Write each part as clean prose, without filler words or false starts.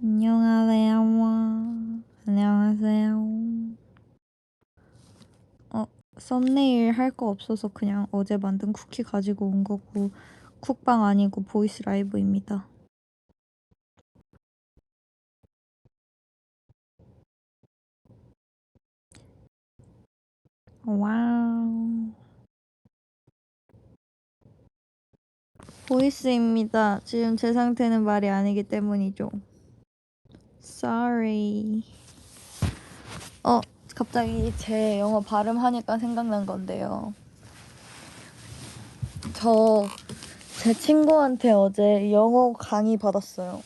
안녕하세요. 안녕하세요. 썸네일 할 거 없어서 그냥 어제 만든 쿠키 가지고 온 거고, 쿡방 아니고 보이스 라이브입니다. 와우. 보이스입니다. 지금 제 상태는 말이 아니기 때문이죠. Sorry. 갑자기 제 영어 발음하니까 생각난 건데요. 제 친구한테 어제 영어 강의 받았어요.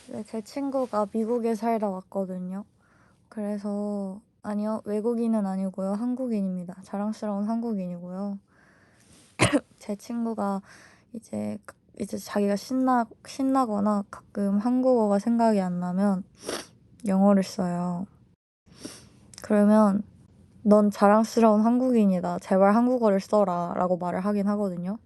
네, 제 친구가 미국에 살다 왔거든요. 그래서 아니요, 외국인은 아니고요. 한국인입니다. 자랑스러운 한국인이고요. 제 친구가 이제 자기가 신나거나 가끔 한국어가 생각이 안 나면 영어를 써요. 그러면 넌 자랑스러운 한국인이다. 제발 한국어를 써라. 라고 말을 하긴 하거든요.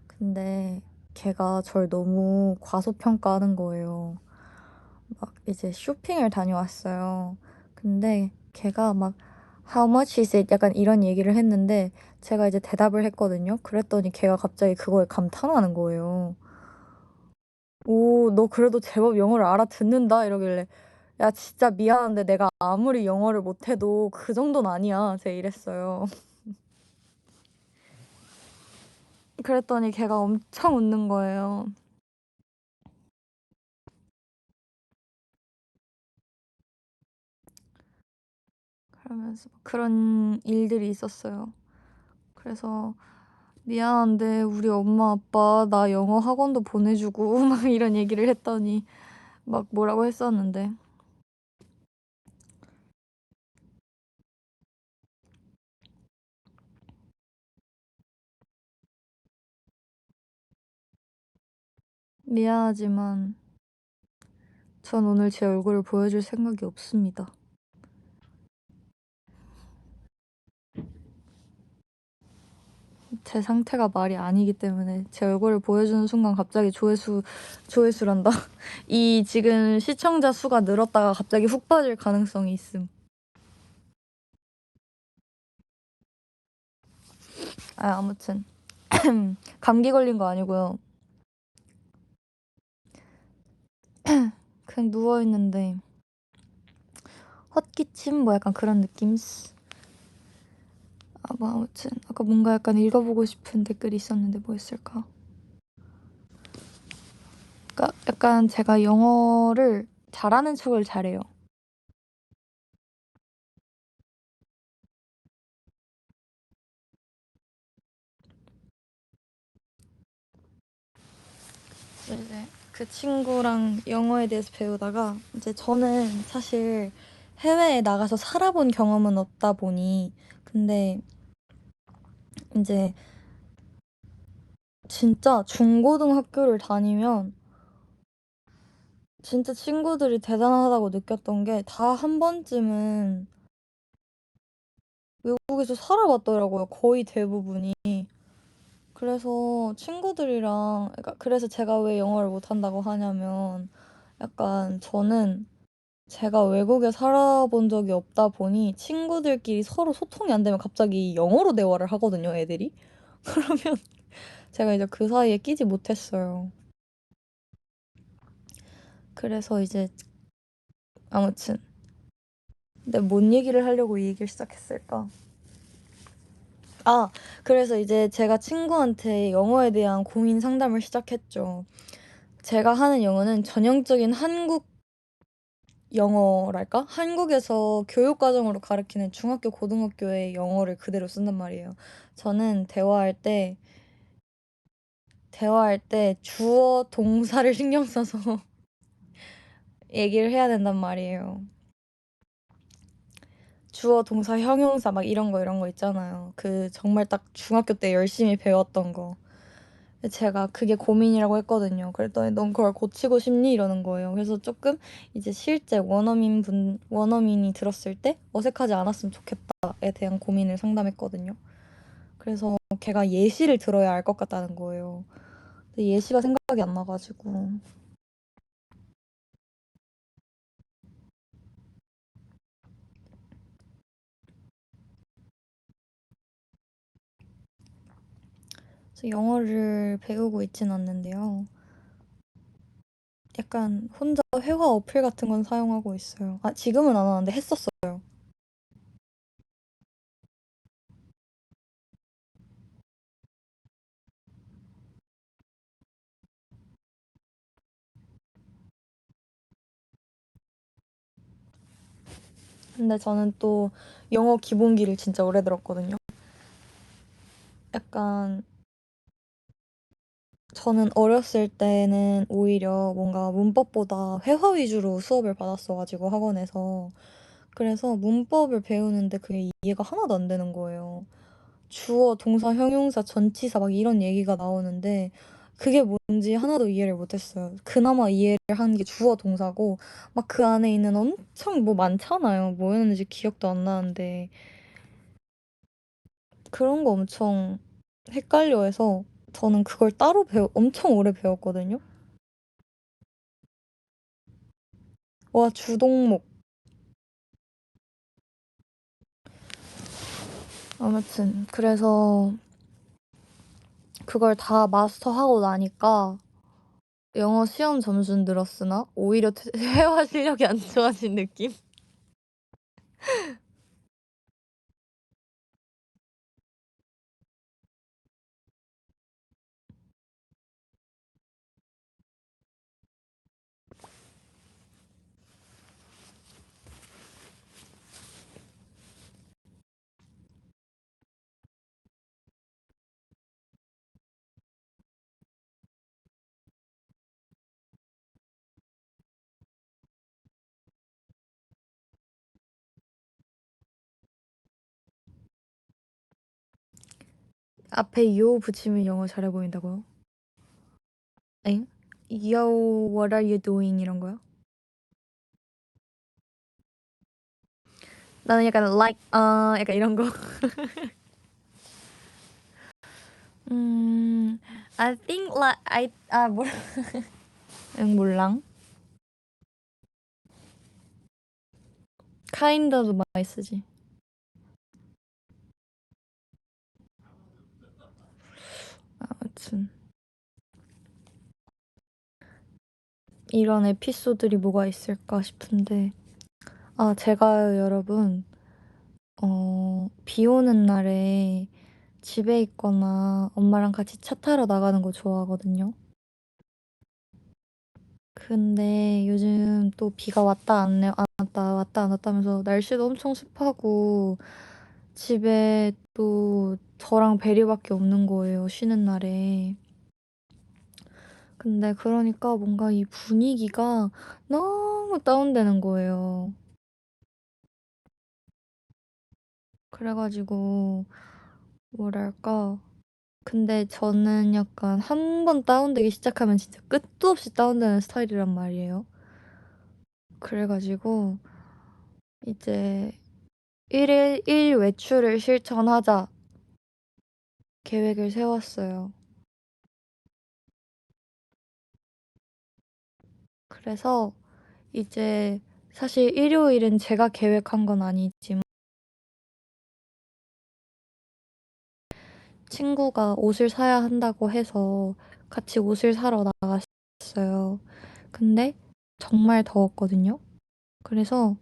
근데 걔가 절 너무 과소평가하는 거예요. 막 이제 쇼핑을 다녀왔어요. 근데 걔가 막 How much is it? 약간 이런 얘기를 했는데 제가 이제 대답을 했거든요. 그랬더니 걔가 갑자기 그거에 감탄하는 거예요. 오, 너 그래도 제법 영어를 알아듣는다 이러길래 야, 진짜 미안한데 내가 아무리 영어를 못해도 그 정도는 아니야. 제가 이랬어요. 그랬더니 걔가 엄청 웃는 거예요. 그러면서 그런 일들이 있었어요. 그래서 미안한데 우리 엄마 아빠 나 영어 학원도 보내주고 막 이런 얘기를 했더니 막 뭐라고 했었는데 미안하지만 전 오늘 제 얼굴을 보여줄 생각이 없습니다. 제 상태가 말이 아니기 때문에 제 얼굴을 보여주는 순간 갑자기 조회수란다. 이 지금 시청자 수가 늘었다가 갑자기 훅 빠질 가능성이 있음. 아무튼 감기 걸린 거 아니고요. 그냥 누워있는데 헛기침 뭐 약간 그런 느낌? 뭐 아무튼 아까 뭔가 약간 읽어보고 싶은 댓글이 있었는데 뭐였을까? 그러니까 약간 제가 영어를 잘하는 척을 잘해요. 이제 그 친구랑 영어에 대해서 배우다가 이제 저는 사실 해외에 나가서 살아본 경험은 없다 보니 근데 이제 진짜 중고등학교를 다니면 진짜 친구들이 대단하다고 느꼈던 게 다 한 번쯤은 외국에서 살아봤더라고요. 거의 대부분이. 그래서 친구들이랑 그러니까 그래서 제가 왜 영어를 못한다고 하냐면 약간 저는 제가 외국에 살아본 적이 없다 보니 친구들끼리 서로 소통이 안 되면 갑자기 영어로 대화를 하거든요, 애들이. 그러면 제가 이제 그 사이에 끼지 못했어요. 그래서 이제 아무튼 근데 뭔 얘기를 하려고 이 얘기를 시작했을까? 그래서 이제 제가 친구한테 영어에 대한 고민 상담을 시작했죠. 제가 하는 영어는 전형적인 한국 영어랄까? 한국에서 교육과정으로 가르치는 중학교, 고등학교의 영어를 그대로 쓴단 말이에요. 저는 대화할 때 주어, 동사를 신경 써서 얘기를 해야 된단 말이에요. 주어, 동사, 형용사 막 이런 거 있잖아요. 그 정말 딱 중학교 때 열심히 배웠던 거. 제가 그게 고민이라고 했거든요. 그랬더니 "넌 그걸 고치고 싶니?" 이러는 거예요. 그래서 조금 이제 실제 원어민이 들었을 때 '어색하지 않았으면 좋겠다.'에 대한 고민을 상담했거든요. 그래서 걔가 예시를 들어야 알 것 같다는 거예요. 근데 예시가 생각이 안 나 가지고. 그래서 영어를 배우고 있진 않는데요. 약간 혼자 회화 어플 같은 건 사용하고 있어요. 아 지금은 안 하는데 했었어요. 근데 저는 또 영어 기본기를 진짜 오래 들었거든요. 약간 저는 어렸을 때는 오히려 뭔가 문법보다 회화 위주로 수업을 받았어 가지고 학원에서. 그래서 문법을 배우는데 그게 이해가 하나도 안 되는 거예요. 주어, 동사, 형용사, 전치사 막 이런 얘기가 나오는데 그게 뭔지 하나도 이해를 못 했어요. 그나마 이해를 한 게 주어, 동사고 막 그 안에 있는 엄청 뭐 많잖아요. 뭐였는지 기억도 안 나는데 그런 거 엄청 헷갈려해서 저는 그걸 따로 엄청 오래 배웠거든요. 와 주동목. 아무튼 그래서 그걸 다 마스터하고 나니까 영어 시험 점수는 늘었으나 오히려 회화 실력이 안 좋아진 느낌? 앞에 요 붙이면 영어 잘해 보인다고요? 엥? Yo, what are you doing 이런 거요? 나는 약간 like 약간 이런 거. I think like 뭐라 응 몰랑. kinda도 많이 쓰지. 아무튼 이런 에피소드들이 뭐가 있을까 싶은데 아 제가요 여러분 비 오는 날에 집에 있거나 엄마랑 같이 차 타러 나가는 거 좋아하거든요. 근데 요즘 또 비가 왔다 안 왔다 하면서 날씨도 엄청 습하고 집에 또 저랑 베리밖에 없는 거예요, 쉬는 날에. 근데 그러니까 뭔가 이 분위기가 너무 다운되는 거예요. 그래 가지고 뭐랄까 근데 저는 약간 한 번 다운되기 시작하면 진짜 끝도 없이 다운되는 스타일이란 말이에요. 그래 가지고 이제 '1일 1 외출을 실천하자.' 계획을 세웠어요. 그래서 이제 사실 일요일은 제가 계획한 건 아니지만 친구가 옷을 사야 한다고 해서 같이 옷을 사러 나갔어요. 근데 정말 더웠거든요. 그래서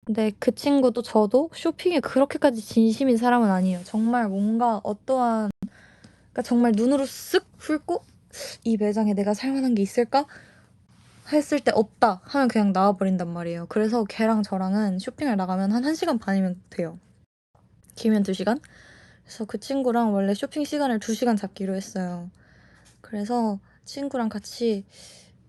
근데 그 친구도 저도 쇼핑에 그렇게까지 진심인 사람은 아니에요. 정말 뭔가 어떠한 그러니까 정말 눈으로 쓱 훑고 '이 매장에 내가 살 만한 게 있을까?' 했을 때 '없다.' 하면 그냥 나와 버린단 말이에요. 그래서 걔랑 저랑은 쇼핑을 나가면 한 1 시간 반이면 돼요. 길면 2 시간? 그래서 그 친구랑 원래 쇼핑 시간을 2 시간 잡기로 했어요. 그래서 친구랑 같이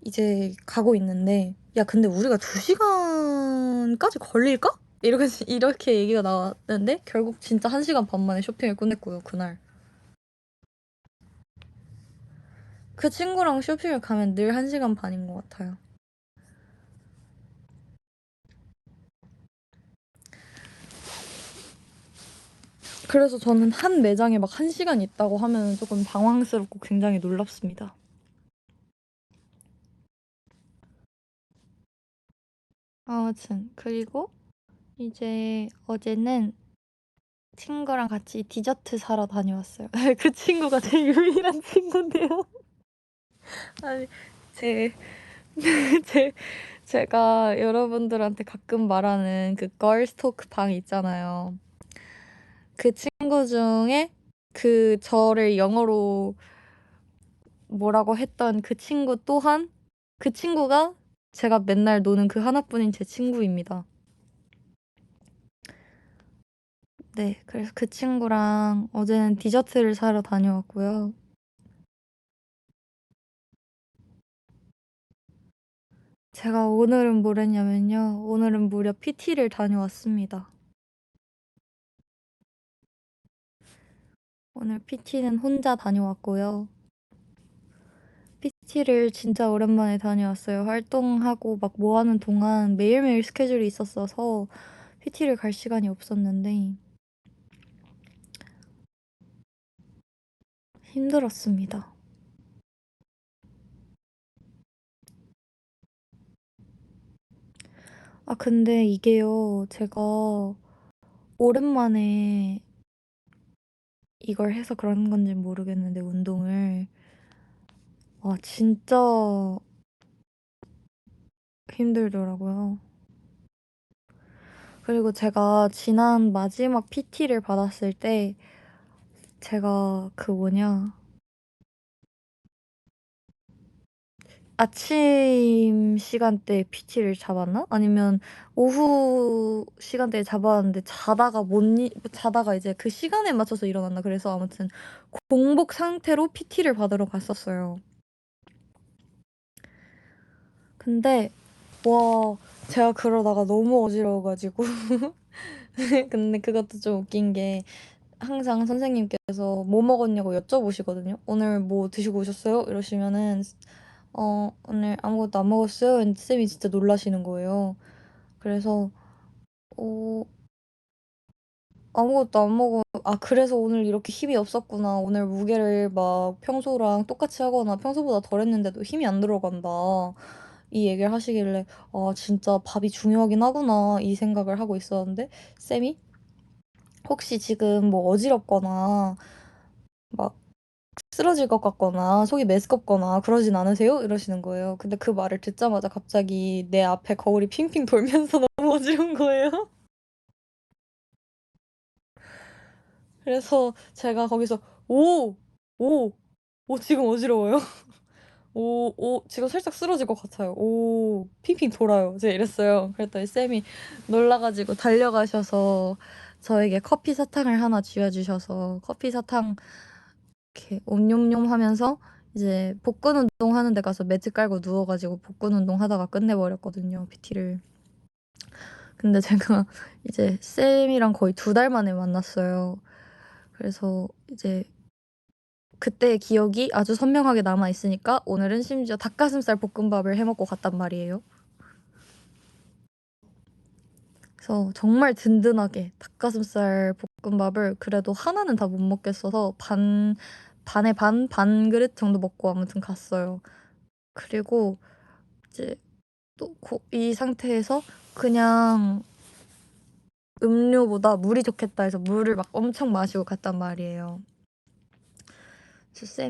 이제 가고 있는데 "야 근데 우리가 2 시간까지 걸릴까?" 이렇게 얘기가 나왔는데 결국 진짜 1 시간 반 만에 쇼핑을 끝냈고요 그날. 그 친구랑 쇼핑을 가면 늘 1시간 반인 것 같아요. 그래서 저는 한 매장에 막 1시간 있다고 하면 조금 당황스럽고 굉장히 놀랍습니다. 아무튼 그리고 이제 어제는 친구랑 같이 디저트 사러 다녀왔어요. 그 친구가 제 유일한 친구인데요. 아니 제 제 제가 여러분들한테 가끔 말하는 그 걸스 토크 방 있잖아요. 그 친구 중에 그 저를 영어로 뭐라고 했던 그 친구 또한 그 친구가 제가 맨날 노는 그 하나뿐인 제 친구입니다. 네. 그래서 그 친구랑 어제는 디저트를 사러 다녀왔고요. 제가 오늘은 뭘 했냐면요. 오늘은 무려 PT를 다녀왔습니다. 오늘 PT는 혼자 다녀왔고요. PT를 진짜 오랜만에 다녀왔어요. 활동하고 막 뭐 하는 동안 매일매일 스케줄이 있었어서 PT를 갈 시간이 없었는데 힘들었습니다. 아 근데 이게요. 제가 오랜만에 이걸 해서 그런 건진 모르겠는데 운동을 진짜 힘들더라고요. 그리고 제가 지난 마지막 PT를 받았을 때 제가 그 뭐냐 아침 시간대에 PT를 잡았나? 아니면 오후 시간대에 잡았는데 자다가 이제 그 시간에 맞춰서 일어났나 그래서 아무튼 공복 상태로 PT를 받으러 갔었어요. 근데 와 제가 그러다가 너무 어지러워 가지고 근데 그것도 좀 웃긴 게 항상 선생님께서 "뭐 먹었냐."고 여쭤보시거든요. "오늘 뭐 드시고 오셨어요?" 이러시면은 오늘 아무것도 안 먹었어요." 했는데 쌤이 진짜 놀라시는 거예요. 그래서 어 아무것도 안 먹어 그래서 오늘 이렇게 힘이 없었구나. 오늘 무게를 막 평소랑 똑같이 하거나 평소보다 덜 했는데도 힘이 안 들어간다." 이 얘기를 하시길래 '아 진짜 밥이 중요하긴 하구나.' 이 생각을 하고 있었는데 쌤이 "혹시 지금 뭐 어지럽거나 막 쓰러질 것 같거나 속이 메스껍거나 그러진 않으세요?" 이러시는 거예요. 근데 그 말을 듣자마자 갑자기 내 앞에 거울이 핑핑 돌면서 너무 어지러운 거예요. 그래서 제가 거기서 "오. 오. 오 지금 어지러워요." "오. 오 지금 살짝 쓰러질 것 같아요. 오. 핑핑 돌아요." 제가 이랬어요. 그랬더니 쌤이 놀라 가지고 달려가셔서 저에게 커피 사탕을 하나 쥐어 주셔서 커피 사탕 이렇게 옴뇸뇸 하면서 이제 복근 운동하는 데 가서 매트 깔고 누워 가지고 복근 운동하다가 끝내 버렸거든요, PT를. 근데 제가 이제 쌤이랑 거의 2달 만에 만났어요. 그래서 이제 그때의 기억이 아주 선명하게 남아 있으니까 오늘은 심지어 닭가슴살 볶음밥을 해 먹고 갔단 말이에요. 그래서 정말 든든하게 닭가슴살 볶음밥을 그래도 하나는 다 못 먹겠어서 반에 반 그릇 정도 먹고 아무튼 갔어요. 그리고 이제 또 이 상태에서 그냥 '음료보다 물이 좋겠다.' 해서 물을 막 엄청 마시고 갔단 말이에요. 그래서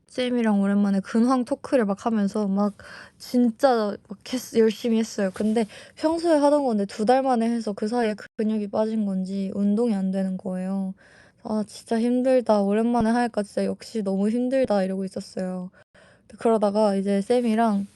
쌤이랑 오랜만에 근황 토크를 막 하면서 막 진짜 막 열심히 했어요. 근데 평소에 하던 건데 2달 만에 해서 그 사이에 근육이 빠진 건지 운동이 안 되는 거예요. '아 진짜 힘들다. 오랜만에 하니까 진짜 역시 너무 힘들다.' 이러고 있었어요. 그러다가 이제 쌤이랑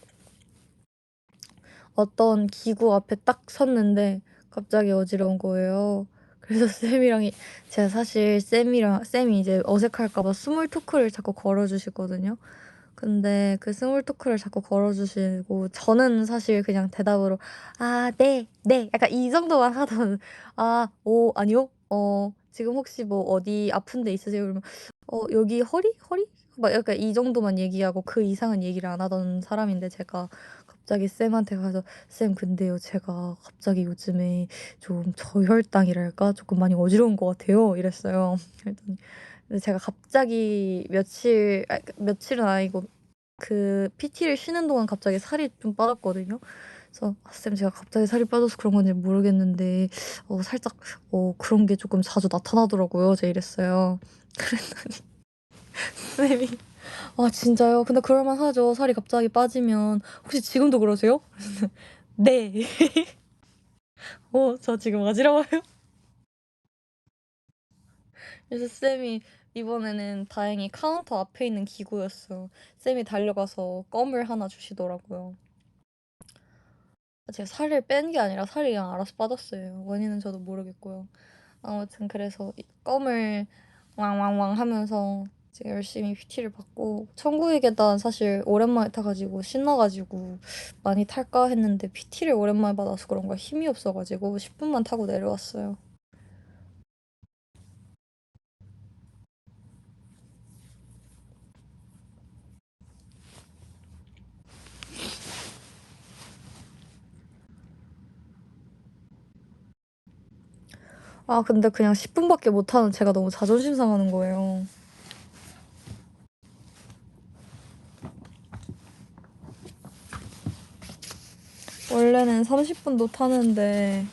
어떤 기구 앞에 딱 섰는데 갑자기 어지러운 거예요. 그래서 쌤이랑 제가 사실 쌤이 이제 어색할까 봐 스몰 토크를 자꾸 걸어 주시거든요. 근데 그 스몰 토크를 자꾸 걸어 주시고 저는 사실 그냥 대답으로 "아 네. 네." 약간 이 정도만 하던 "아 아니요. 지금 혹시 뭐 어디 아픈 데 있으세요?" 그러면 여기 허리? 허리?" 막 약간 이 정도만 얘기하고 그 이상은 얘기를 안 하던 사람인데 제가 갑자기 쌤한테 가서 "쌤 근데요 제가 갑자기 요즘에 좀 저혈당이랄까? 조금 많이 어지러운 것 같아요." 이랬어요. 그랬더니 근데 제가 갑자기 며칠은 아니고 그 PT를 쉬는 동안 갑자기 살이 좀 빠졌거든요. 그래서 "아 쌤 제가 갑자기 살이 빠져서 그런 건지 모르겠는데 살짝 그런 게 조금 자주 나타나더라고요." 제가 이랬어요. 그랬더니 쌤이 "아 진짜요? 근데 그럴 만하죠. 살이 갑자기 빠지면. 혹시 지금도 그러세요?" "네." 저 지금 어지러워요." 그래서 쌤이 이번에는 다행히 카운터 앞에 있는 기구였어요. 쌤이 달려가서 껌을 하나 주시더라고요. 제가 살을 뺀 게 아니라 살이 그냥 알아서 빠졌어요. 원인은 저도 모르겠고요. 아무튼 그래서 이 껌을 왕왕왕 하면서 지금 열심히 PT를 받고 천국의 계단 사실 오랜만에 타 가지고 신나 가지고 많이 탈까 했는데 PT를 오랜만에 받아서 그런가 힘이 없어 가지고 10 분만 타고 내려왔어요. 근데 그냥 10 분밖에 못 타는 제가 너무 자존심 상하는 거예요. 원래는 30 분도 타는데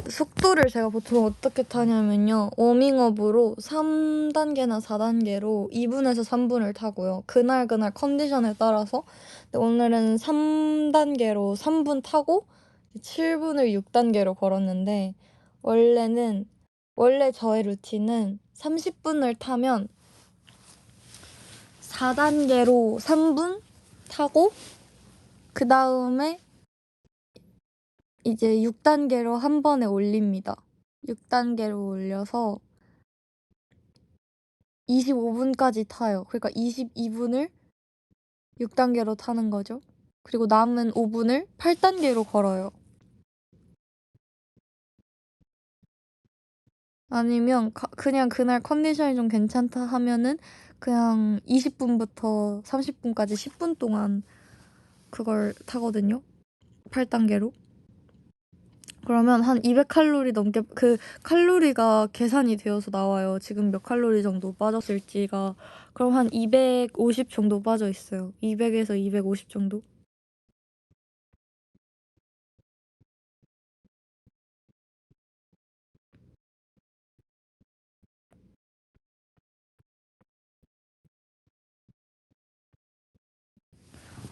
속도를 제가 보통 어떻게 타냐면요. 워밍업으로 3단계나 4단계로 2 분에서 3 분을 타고요. 그날 컨디션에 따라서 근데 오늘은 3단계로 3분 타고 7 분을 6단계로 걸었는데 원래 저의 루틴은 30 분을 타면 4단계로 3분 타고 그다음에 이제 6단계로 한 번에 올립니다. 6단계로 올려서 25 분까지 타요. 그러니까 22 분을 6단계로 타는 거죠. 그리고 남은 5 분을 8단계로 걸어요. 아니면 그냥 그날 컨디션이 좀 괜찮다 하면은 그냥 20 분부터 30 분까지 10분 동안 그걸 타거든요, 8단계로. 그러면 한 200 칼로리 넘게 그 칼로리가 계산이 되어서 나와요. 지금 몇 칼로리 정도 빠졌을지가. 그럼 한 250 정도 빠져 있어요. 200에서 250 정도?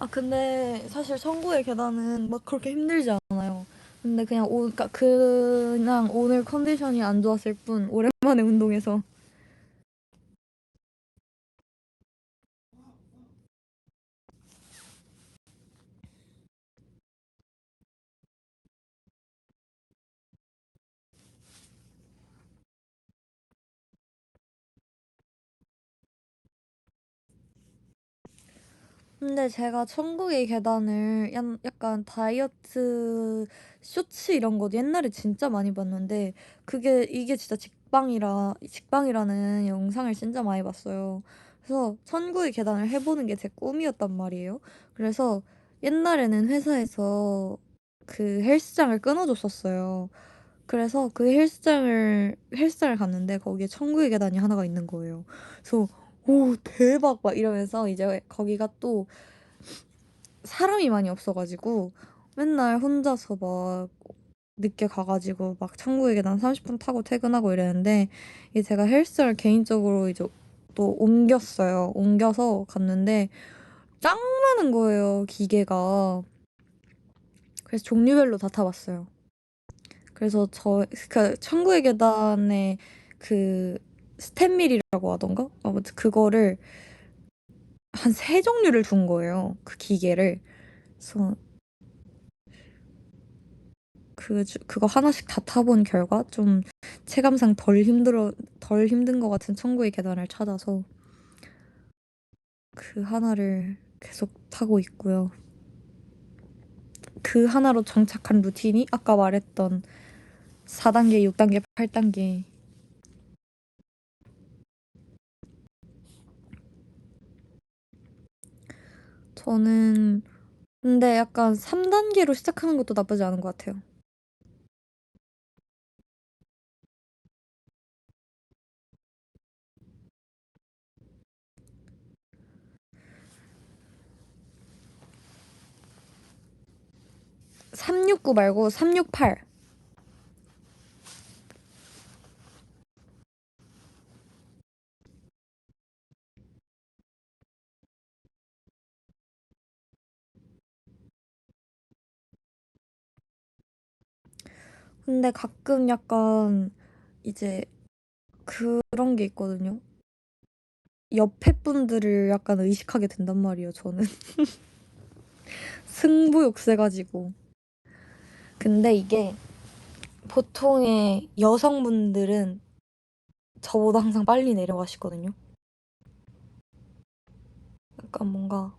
근데 사실 천국의 계단은 막 그렇게 힘들지 않아요. 근데 그냥 오늘 컨디션이 안 좋았을 뿐 오랜만에 운동해서. 근데 제가 천국의 계단을 약간 다이어트 쇼츠 이런 거 옛날에 진짜 많이 봤는데 이게 진짜 직방이라는 영상을 진짜 많이 봤어요. 그래서 천국의 계단을 해 보는 게 제 꿈이었단 말이에요. 그래서 옛날에는 회사에서 그 헬스장을 끊어 줬었어요. 그래서 그 헬스장을 갔는데 거기에 천국의 계단이 하나가 있는 거예요. 그래서 '오 대박.' 막 이러면서 이제 거기가 또 사람이 많이 없어 가지고 맨날 혼자서 막 늦게 가 가지고 막 천국의 계단 30분 타고 퇴근하고 이랬는데 이제 제가 헬스를 개인적으로 이제 또 옮겼어요. 옮겨서 갔는데 짱 많은 거예요, 기계가. 그래서 종류별로 다 타 봤어요. 그래서 천국의 계단에 그 스탠밀이라고 하던가? 아무튼 그거를 한 3 종류를 둔 거예요, 그 기계를. 그래서 그거 하나씩 다 타본 결과 좀 체감상 덜 힘든 것 같은 천국의 계단을 찾아서 그 하나를 계속 타고 있고요. 그 하나로 정착한 루틴이 아까 말했던 4 단계, 6 단계, 8 단계. 저는 근데 약간 3 단계로 시작하는 것도 나쁘지 않은 것 같아요. 369 말고 368. 근데 가끔 약간 이제 그런 게 있거든요. 옆에 분들을 약간 의식하게 된단 말이에요, 저는. 승부욕 세 가지고. 근데 이게 보통의 여성분들은 저보다 항상 빨리 내려가시거든요. 약간 뭔가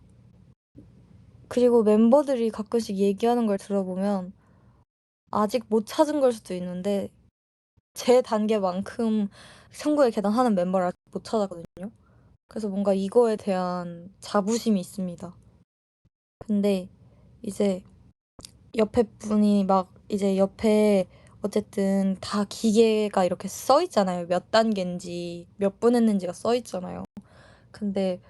그리고 멤버들이 가끔씩 얘기하는 걸 들어보면 아직 못 찾은 걸 수도 있는데 제 단계만큼 천국의 계단 하는 멤버를 아직 못 찾았거든요. 그래서 뭔가 이거에 대한 자부심이 있습니다. 근데 이제 옆에 분이 막 이제 옆에 어쨌든 다 기계가 이렇게 써 있잖아요. 몇 단계인지 몇 분 했는지가 써 있잖아요. 근데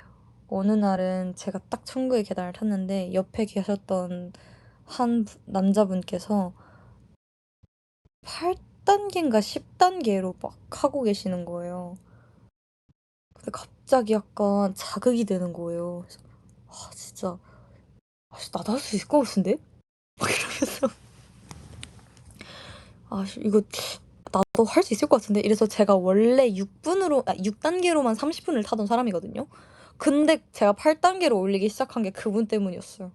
어느 날은 제가 딱 천국의 계단을 탔는데 옆에 계셨던 남자분께서 8 단계인가 10 단계로 막 하고 계시는 거예요. 근데 갑자기 약간 자극이 되는 거예요. 그래서 '아 진짜 나도 할 수 있을 것 같은데?' 막 이러면서 '아 이거 나도 할 수 있을 것 같은데?' 이래서 제가 원래 6 단계로만 30 분을 타던 사람이거든요. 근데 제가 8 단계로 올리기 시작한 게 그분 때문이었어요.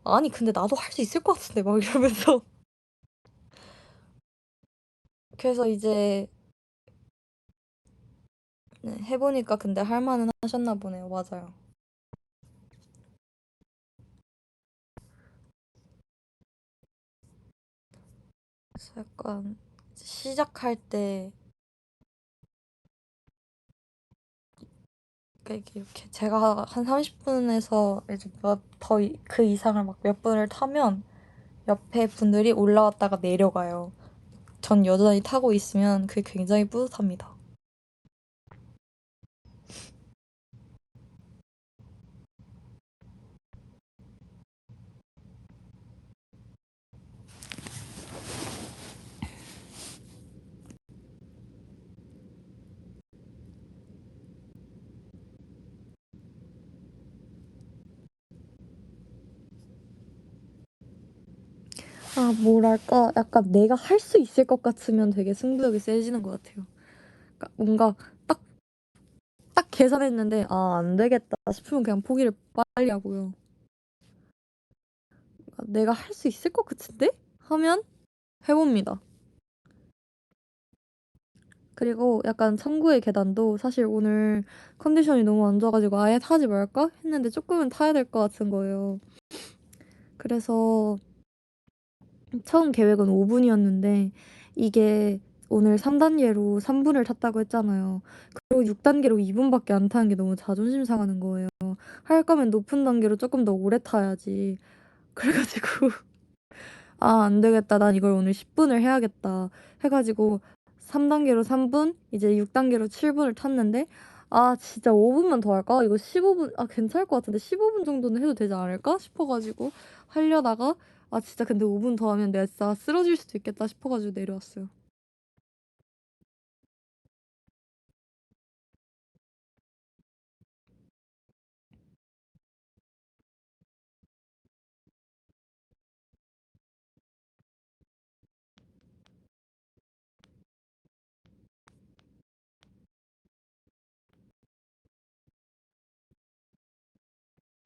"아니 근데 나도 할 수 있을 것 같은데." 막 이러면서 그래서 이제 네 해 보니까 근데 할 만은 하셨나 보네요. 맞아요. 그래서 약간 시작할 때 그러니까 이렇게 제가 한 30 분에서 이제 그 이상을 막 몇 분을 타면 옆에 분들이 올라왔다가 내려가요. 전 여전히 타고 있으면 그게 굉장히 뿌듯합니다. 아 뭐랄까 약간 내가 할 수 있을 것 같으면 되게 승부욕이 세지는 것 같아요. 그러니까 뭔가 딱 계산했는데 '아 안 되겠다.' 싶으면 그냥 포기를 빨리 하고요. 그러니까 '내가 할 수 있을 것 같은데?' 하면 해 봅니다. 그리고 약간 천국의 계단도 사실 오늘 컨디션이 너무 안 좋아 가지고 '아예 타지 말까?' 했는데 쪼끔은 타야 될 것 같은 거예요. 그래서 처음 계획은 5 분이었는데 이게 오늘 3 단계로 3 분을 탔다고 했잖아요. 그리고 6 단계로 2 분밖에 안 타는 게 너무 자존심 상하는 거예요. 할 거면 높은 단계로 쪼끔 더 오래 타야지. 그래 가지고 '아 안 되겠다. 난 이걸 오늘 10 분을 해야겠다.' 해 가지고 3 단계로 3 분 이제 6 단계로 7 분을 탔는데 '아 진짜 5 분만 더 할까? 이거 15 분 아 괜찮을 것 같은데 15분 정도는 해도 되지 않을까?' 싶어 가지고 하려다가 '아 진짜 근데 5분 더 하면 내가 진짜 쓰러질 수도 있겠다.' 싶어 가지고 내려왔어요.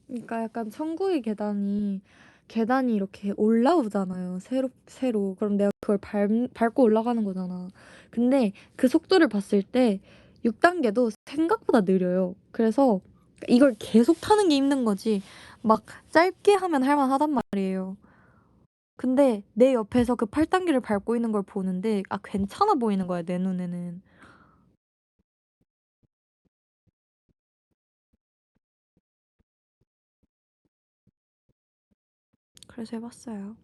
그러니까 약간 천국의 계단이 이렇게 올라오잖아요, 새로. 그럼 내가 그걸 밟고 올라가는 거잖아. 근데 그 속도를 봤을 때 6 단계도 생각보다 느려요. 그래서 이걸 계속 타는 게 힘든 거지 막 짧게 하면 할 만하단 말이에요. 근데 내 옆에서 그 8 단계를 밟고 있는 걸 보는데 괜찮아 보이는 거야, 내 눈에는. 그래서 해 봤어요.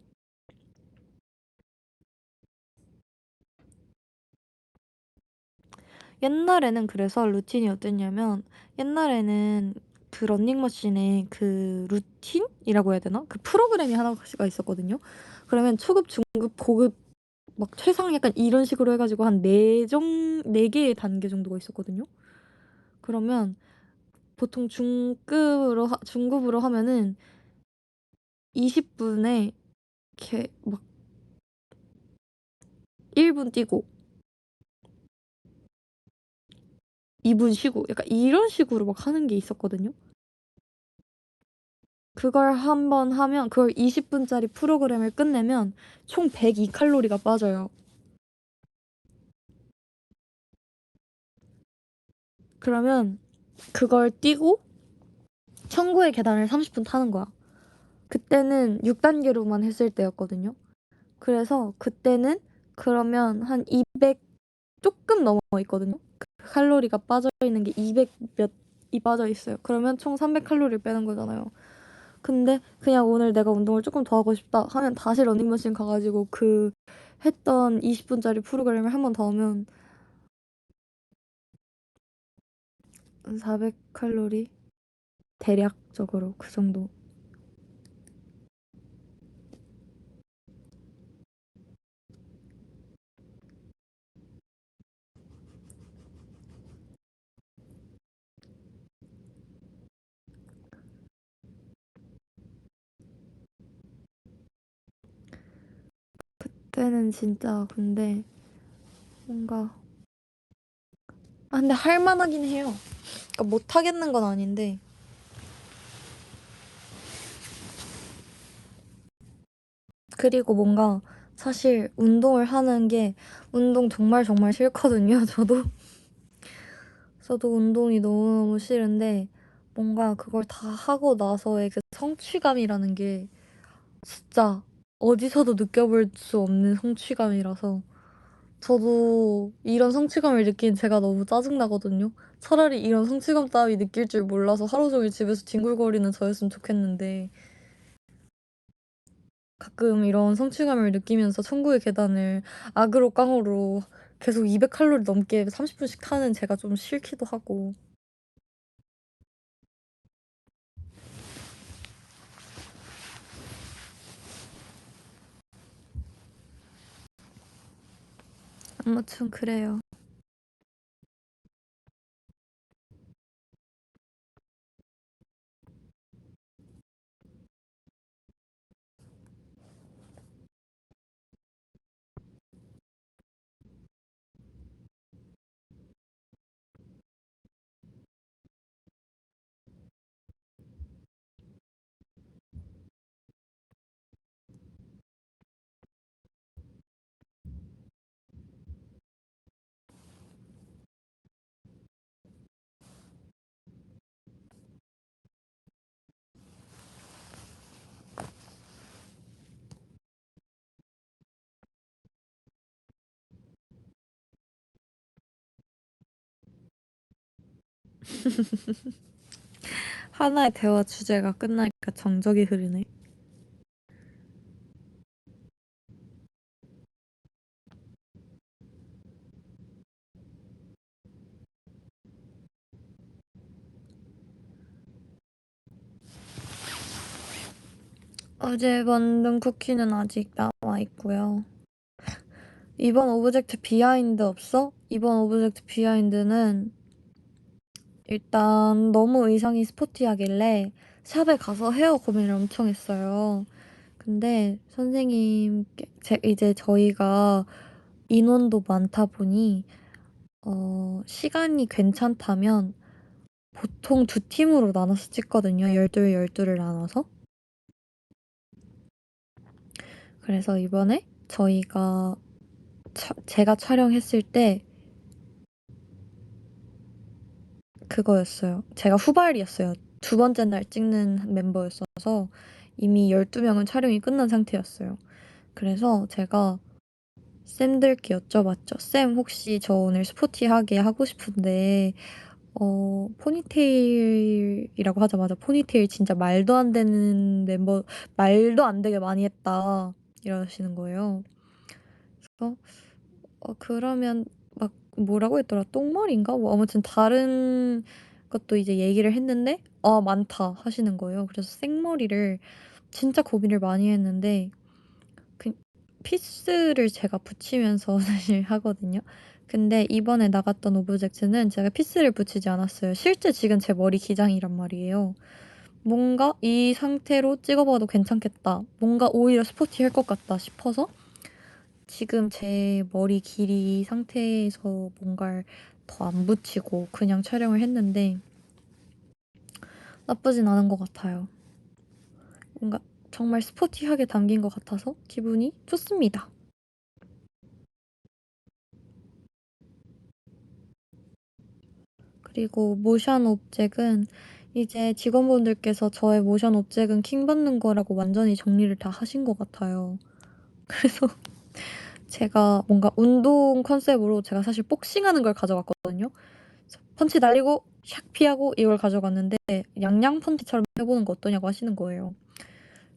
옛날에는 그래서 루틴이 어땠냐면 옛날에는 그 러닝머신에 그 루틴이라고 해야 되나? 그 프로그램이 하나가 있었거든요. 그러면 초급, 중급, 고급 막 최상 약간 이런 식으로 해 가지고 한 4 개의 단계 정도가 있었거든요. 그러면 보통 중급으로 하면은 20 분에 이렇게 막 1분 뛰고 2분 쉬고 약간 이런 식으로 막 하는 게 있었거든요. 그걸 한 번 하면 그걸 20 분짜리 프로그램을 끝내면 총 102 칼로리가 빠져요. 그러면 그걸 뛰고 천국의 계단을 30분 타는 거야. 그때는 6 단계로만 했을 때였거든요. 그래서 그때는 그러면 한 200 쪼끔 넘어 있거든요. 그 칼로리가 빠져 있는 게 200 몇이 빠져 있어요. 그러면 총 300 칼로리를 빼는 거잖아요. 근데 그냥 '오늘 내가 운동을 쪼끔 더 하고 싶다.' 하면 다시 러닝머신 가 가지고 그 했던 20 분짜리 프로그램을 한 번 더 하면 한 400 칼로리? 대략적으로 그 정도. 그때는 진짜 근데 뭔가 근데 할 만하긴 해요. 그러니까 못 하겠는 건 아닌데 그리고 뭔가 사실 운동을 하는 게 운동 정말, 정말 싫거든요 저도. 저도 운동이 너무너무 싫은데 뭔가 그걸 다 하고 나서의 그 성취감이라는 게 진짜 어디서도 느껴볼 수 없는 성취감이라서 저도 이런 성취감을 느낀 제가 너무 짜증나거든요. 차라리 이런 성취감 따위 느낄 줄 몰라서 하루 종일 집에서 뒹굴거리는 저였으면 좋겠는데 가끔 이런 성취감을 느끼면서 천국의 계단을 악으로 깡으로 계속 200 칼로리 넘게 30 분씩 타는 제가 좀 싫기도 하고. 아무튼 그래요. 하나의 대화 주제가 끝나니까 정적이 흐르네. 어제 만든 쿠키는 아직 남아 있고요. 이번 오브젝트 비하인드 없어? 이번 오브젝트 비하인드는 일단 너무 의상이 스포티하길래 샵에 가서 헤어 고민을 엄청 했어요. 근데 선생님께 이제 저희가 인원도 많다 보니 시간이 괜찮다면 보통 2팀으로 나눠서 찍거든요. 12, 12를 나눠서. 그래서 이번에 저희가 제가 촬영했을 때 그거였어요. 제가 후발이었어요. 두 번째 날 찍는 멤버였어서 이미 12명은 촬영이 끝난 상태였어요. 그래서 제가 쌤들께 여쭤봤죠. "쌤 혹시 저 오늘 스포티하게 하고 싶은데 "포니테일이라고 하자마자 "포니테일 진짜 말도 안 되는 멤버 말도 안 되게 많이 했다." 이러시는 거예요. 그래서 그러면 막 뭐라고 했더라? 똥머리인가? 뭐 아무튼 다른 것도 이제 얘기를 했는데 "아 많다." 하시는 거예요. 그래서 생머리를 진짜 고민을 많이 했는데 그 피스를 제가 붙이면서 사실 하거든요. 근데 이번에 나갔던 오브젝트는 제가 피스를 붙이지 않았어요. 실제 지금 제 머리 기장이란 말이에요. 뭔가 '이 상태로 찍어 봐도 괜찮겠다. 뭔가 오히려 스포티할 것 같다.' 싶어서 지금 제 머리 길이 상태에서 뭔가를 더 안 붙이고 그냥 촬영을 했는데 나쁘진 않은 것 같아요. 뭔가 정말 스포티하게 담긴 것 같아서 기분이 좋습니다. 그리고 모션 옵젝은 이제 직원분들께서 저의 모션 옵젝은 킹 받는 거라고 완전히 정리를 다 하신 것 같아요. 그래서 제가 뭔가 운동 컨셉으로 제가 사실 복싱하는 걸 가져갔거든요. 그래서 펀치 날리고 샥 피하고 이걸 가져갔는데 양양 펀치처럼 해 보는 거 어떠냐고 하시는 거예요.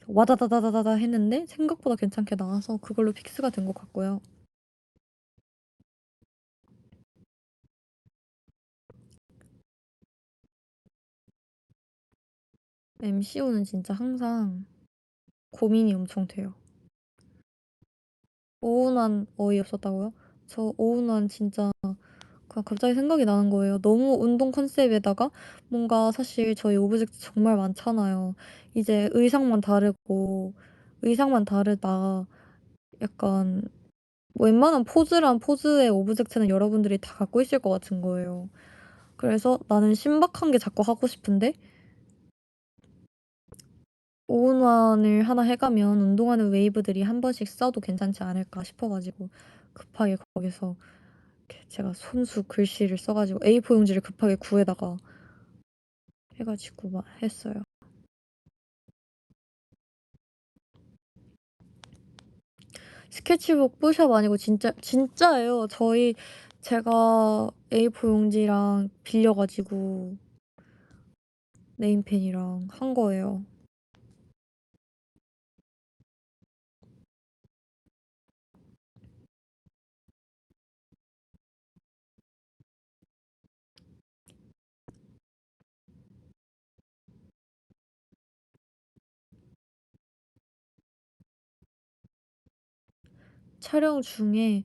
와다다다다다다 했는데 생각보다 괜찮게 나와서 그걸로 픽스가 된 것 같고요. MCO는 진짜 항상 고민이 엄청 돼요. 오운환 어이없었다고요? 저 오운환 진짜 그냥 갑자기 생각이 나는 거예요. 너무 운동 컨셉에다가 뭔가 사실 저희 오브젝트 정말 많잖아요. 이제 의상만 다르고 의상만 다르다 약간 웬만한 포즈란 포즈의 오브젝트는 여러분들이 다 갖고 있을 것 같은 거예요. 그래서 나는 신박한 게 자꾸 하고 싶은데 오운환을 하나 해 가면 운동하는 웨이브들이 한 번씩 써도 괜찮지 않을까 싶어 가지고 급하게 거기서 이렇게 제가 손수 글씨를 써 가지고 A4 용지를 급하게 구해다가 해 가지고 막 했어요. 스케치북 뿌샵 아니고 진짜예요. 제가 A4 용지랑 빌려 가지고 네임펜이랑 한 거예요. 촬영 중에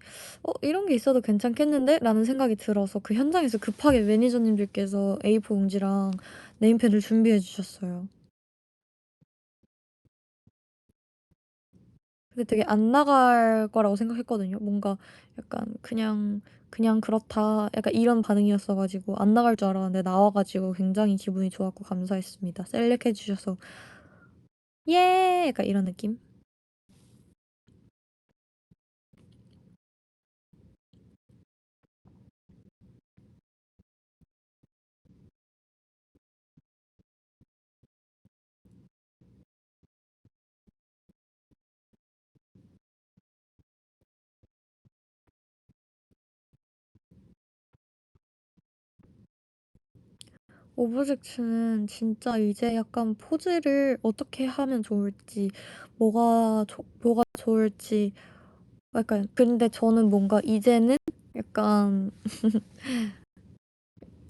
'이런 게 있어도 괜찮겠는데?'라는 생각이 들어서 그 현장에서 급하게 매니저님들께서 A4 용지랑 네임펜을 준비해 주셨어요. 근데 되게 안 나갈 거라고 생각했거든요. 뭔가 약간 '그냥 그렇다.' 약간 이런 반응이었어 가지고 안 나갈 줄 알았는데 나와 가지고 굉장히 기분이 좋았고 감사했습니다. 셀렉해 주셔서 "예!" 약간 이런 느낌? 오브젝트는 진짜 이제 약간 포즈를 어떻게 하면 좋을지 뭐가 좋을지 약간 근데 저는 뭔가 이제는 약간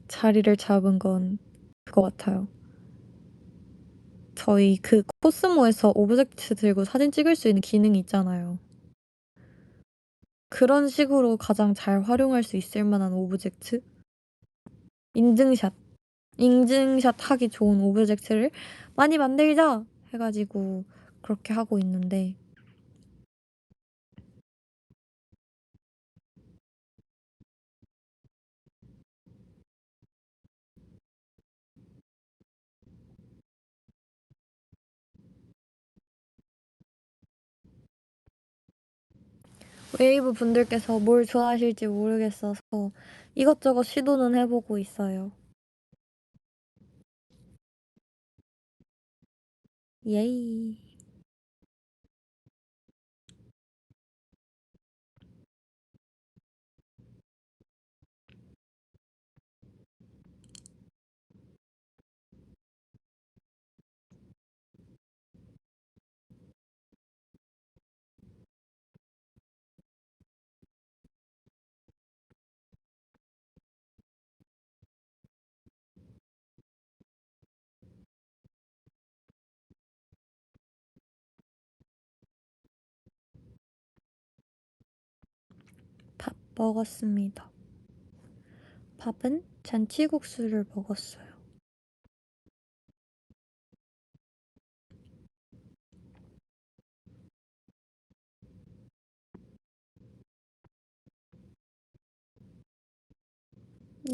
자리를 잡은 건 그거 같아요. 저희 그 코스모에서 오브젝트 들고 사진 찍을 수 있는 기능이 있잖아요. 그런 식으로 가장 잘 활용할 수 있을 만한 오브젝트? 인증샷. 인증샷 하기 좋은 오브젝트를 많이 만들자 해 가지고 그렇게 하고 있는데 웨이브 분들께서 뭘 좋아하실지 모르겠어서 이것저것 시도는 해 보고 있어요. 예이. 먹었습니다. 밥은 잔치국수를 먹었어요.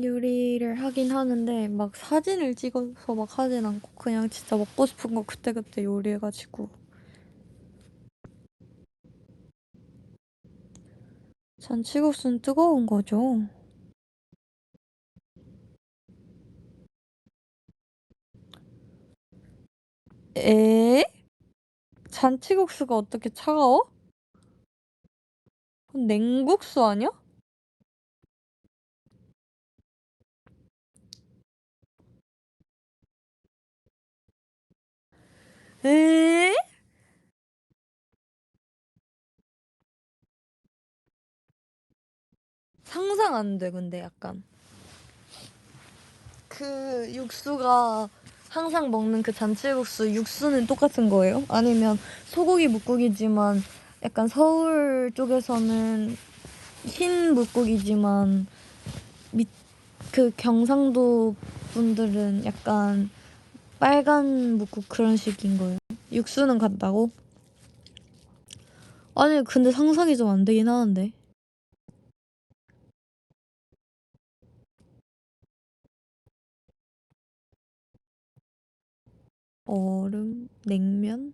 요리를 하긴 하는데 막 사진을 찍어서 막 하진 않고 그냥 진짜 먹고 싶은 거 그때그때 요리해가지고. 잔치국수는 뜨거운 거죠. 에? 잔치국수가 어떻게 차가워? 그건 냉국수 아니야? 에? 상상 안 돼, 근데 약간. 그 육수가 항상 먹는 그 잔치국수 육수는 똑같은 거예요? 아니면 소고기 뭇국이지만 약간 서울 쪽에서는 흰 뭇국이지만 그 경상도 분들은 약간 빨간 묵국 그런 식인 거예요. 육수는 같다고? 아니 근데 상상이 좀 안 되긴 하는데. 얼음, 냉면?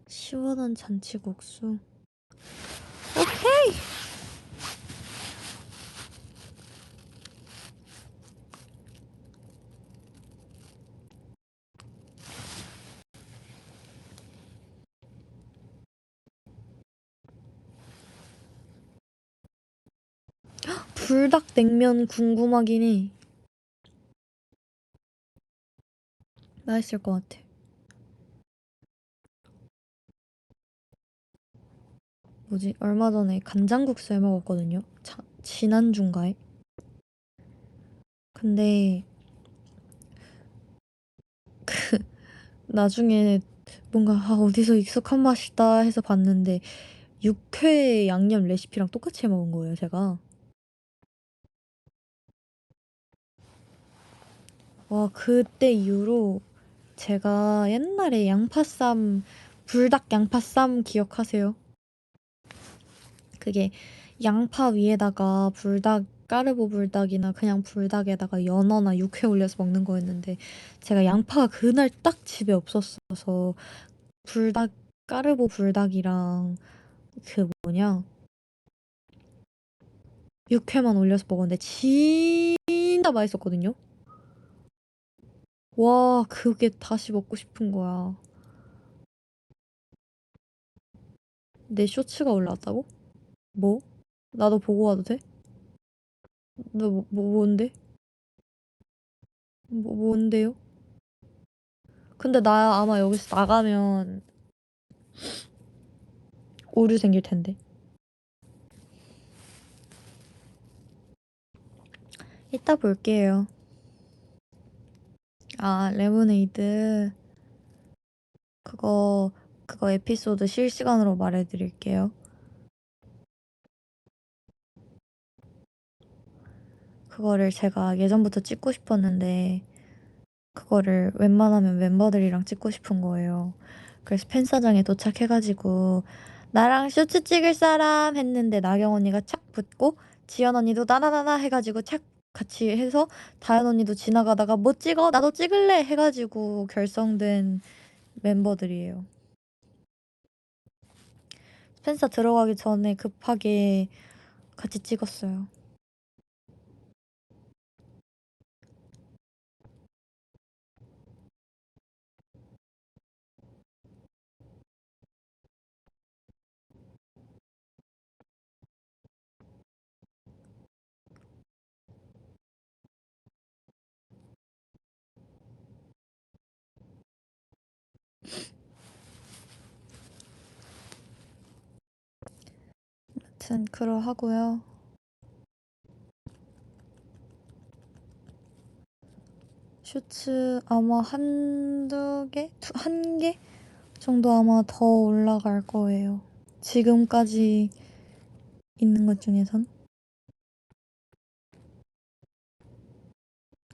시원한 잔치국수. 오케이! 불닭냉면 궁금하긴 해. 맛있을 것 같아. 뭐지? 얼마 전에 간장국수 해 먹었거든요. 지난주인가에? 근데 나중에 뭔가 어디서 익숙한 맛이다 해서 봤는데 육회 양념 레시피랑 똑같이 해 먹은 거예요, 제가. 와, 그때 이후로 제가 옛날에 불닭 양파쌈 기억하세요? 그게 양파 위에다가 까르보 불닭이나 그냥 불닭에다가 연어나 육회 올려서 먹는 거였는데 제가 양파가 그날 딱 집에 없었어서 불닭, 까르보 불닭이랑 그 뭐냐, 육회만 올려서 먹었는데 진짜 맛있었거든요? 와, 그게 다시 먹고 싶은 거야. 내 쇼츠가 올라왔다고? 뭐? 나도 보고 와도 돼? 너 뭔데? 뭔데요? 근데 나 아마 여기서 나가면 오류 생길 텐데. 이따 볼게요. 아, 레모네이드. 그거, 그거 에피소드 실시간으로 말해드릴게요. 그거를 제가 예전부터 찍고 싶었는데, 그거를 웬만하면 멤버들이랑 찍고 싶은 거예요. 그래서 팬사장에 도착해가지고, 나랑 쇼츠 찍을 사람 했는데 나경 언니가 착 붙고, 지연 언니도 나나나나 해가지고 착 같이 해서, 다현 언니도 지나가다가 뭐 찍어? 나도 찍을래! 해가지고 결성된 멤버들이에요. 팬사 들어가기 전에 급하게 같이 찍었어요. 아무튼 그러하고요. 슈츠 아마 한두 개? 한 개? 정도 아마 더 올라갈 거예요. 지금까지 있는 것 중에선.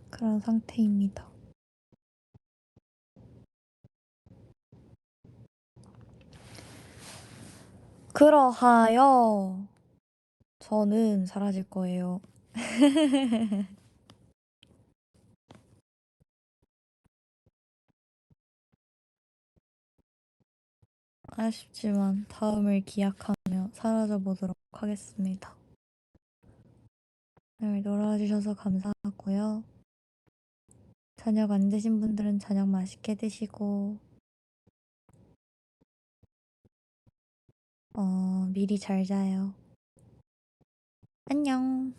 그런 상태입니다. 그러하여 저는 사라질 거예요. 아쉽지만 다음을 기약하며 사라져 보도록 하겠습니다. 오늘 놀아주셔서 감사하고요. 저녁 안 드신 분들은 저녁 맛있게 드시고 미리 잘 자요. 안녕.